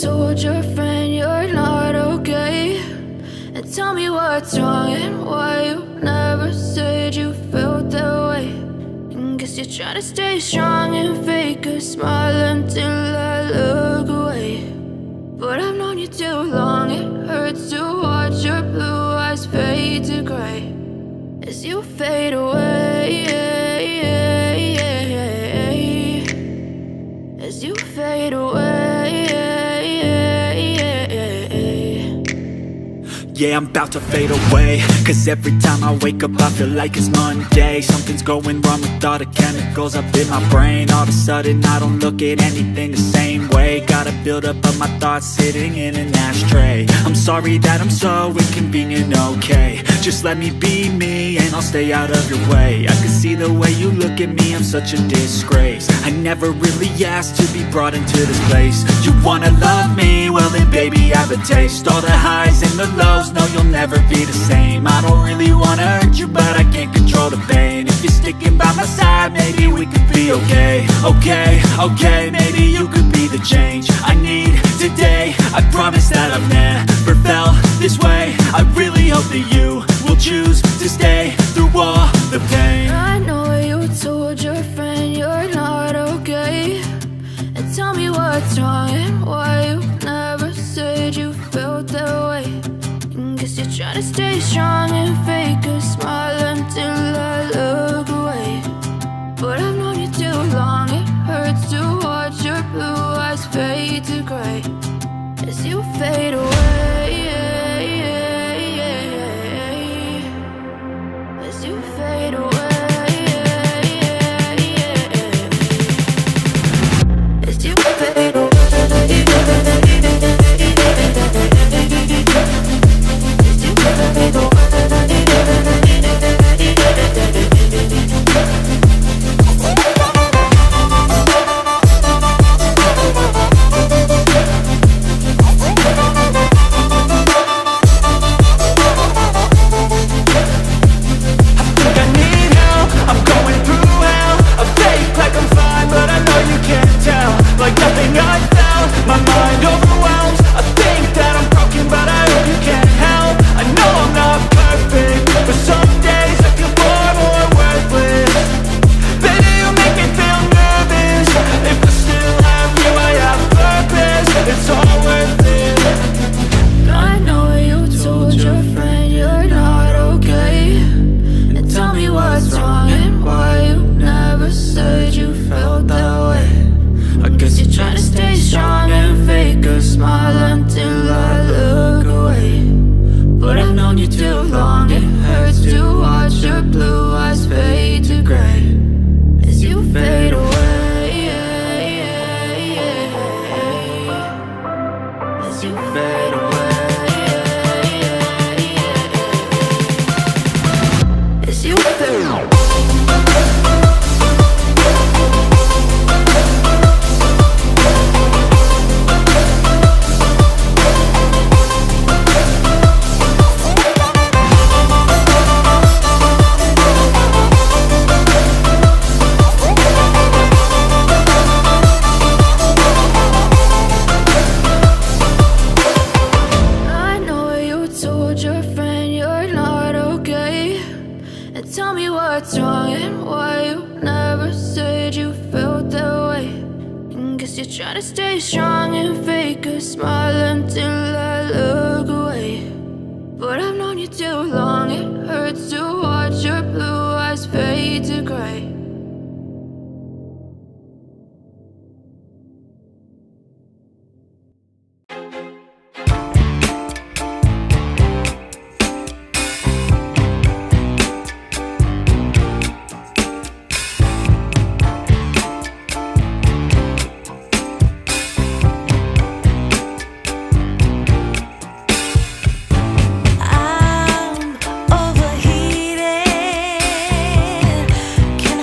told your friend you're not okay, and tell me what's wrong and why you never said you felt that way. And guess you're trying to stay strong and fake a smile until I look away. But I've known you too long, it hurts to watch your blue eyes fade to gray as you fade away, as you fade away. Yeah, I'm about to fade away, cause every time I wake up I feel like it's Monday. Something's going wrong with all the chemicals up in my brain. All of a sudden I don't look at anything the same way. Gotta build up of my thoughts sitting in an ashtray. I'm sorry that I'm so inconvenient, okay. Just let me be me and I'll stay out of your way. I can see the way you look at me, I'm such a disgrace. I never really asked to be brought into this place. You wanna love me? Well then baby have a taste. All the highs and the lows, no you'll never be the same. I don't really wanna hurt you but I can't control the pain. If you're sticking by my side maybe we could be okay. Okay, maybe you could be the change I need today. I promise that I've never felt this way. I really hope that you will choose to stay through all the pain. I know you told your friend you're not okay, and tell me what's wrong and why you never said you felt that way. And guess you're trying to stay strong and fake a smile until I look away. But I've known you too long, it hurts to watch your blue eyes fade to gray as you fade away, as you fade away, as you fade away. I'm overheated. Can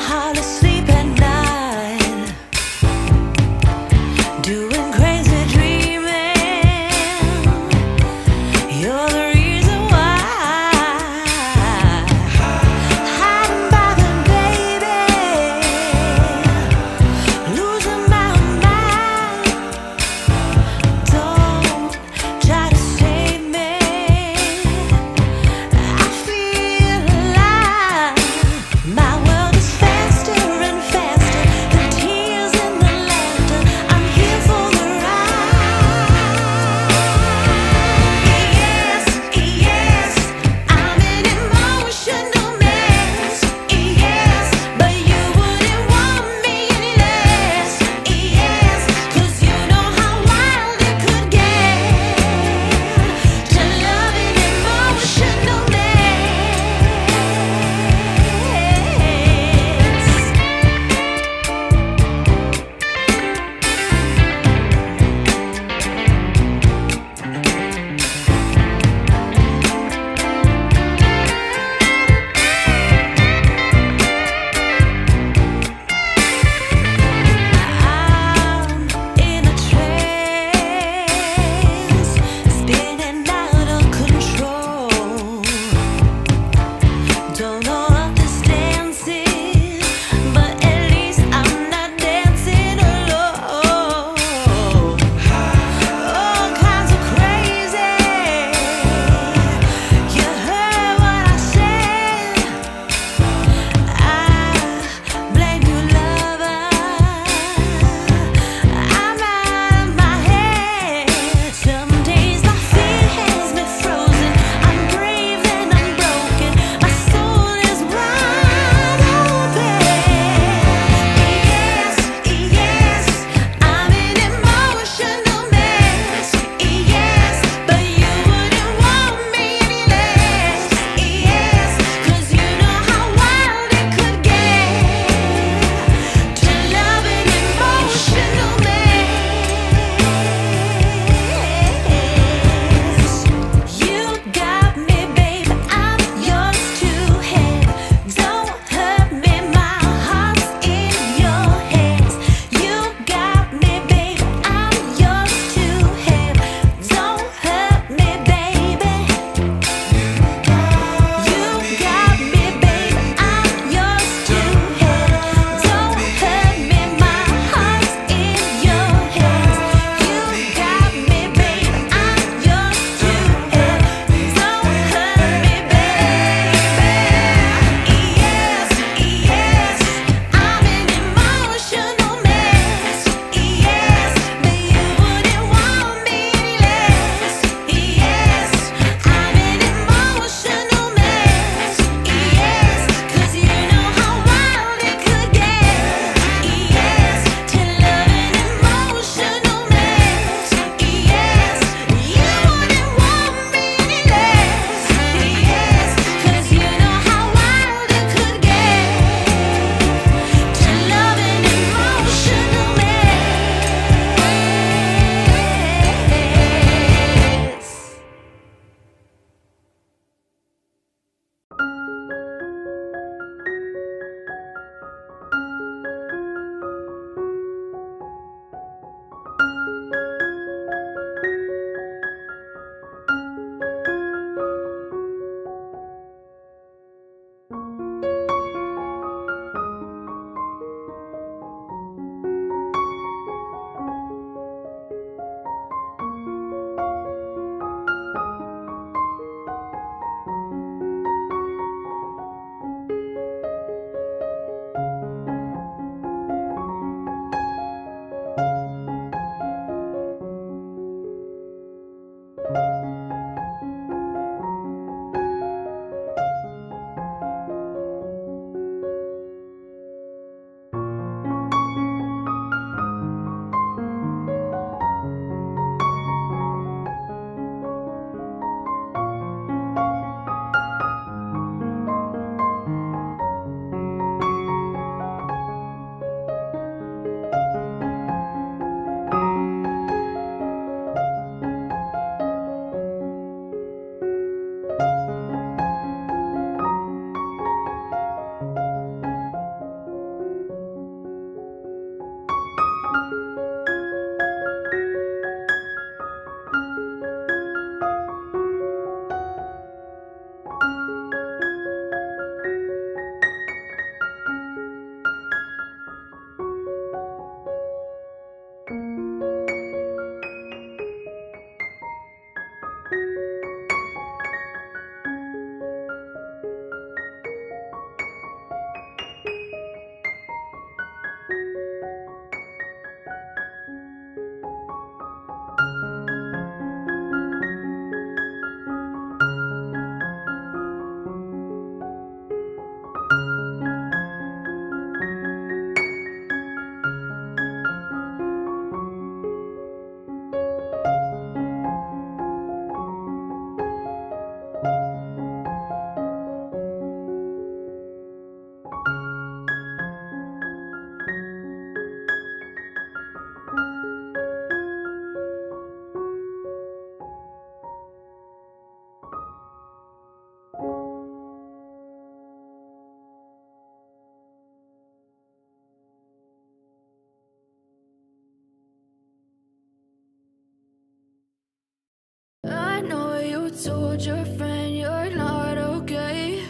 told your friend you're not okay?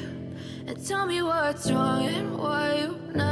And tell me what's wrong and why you never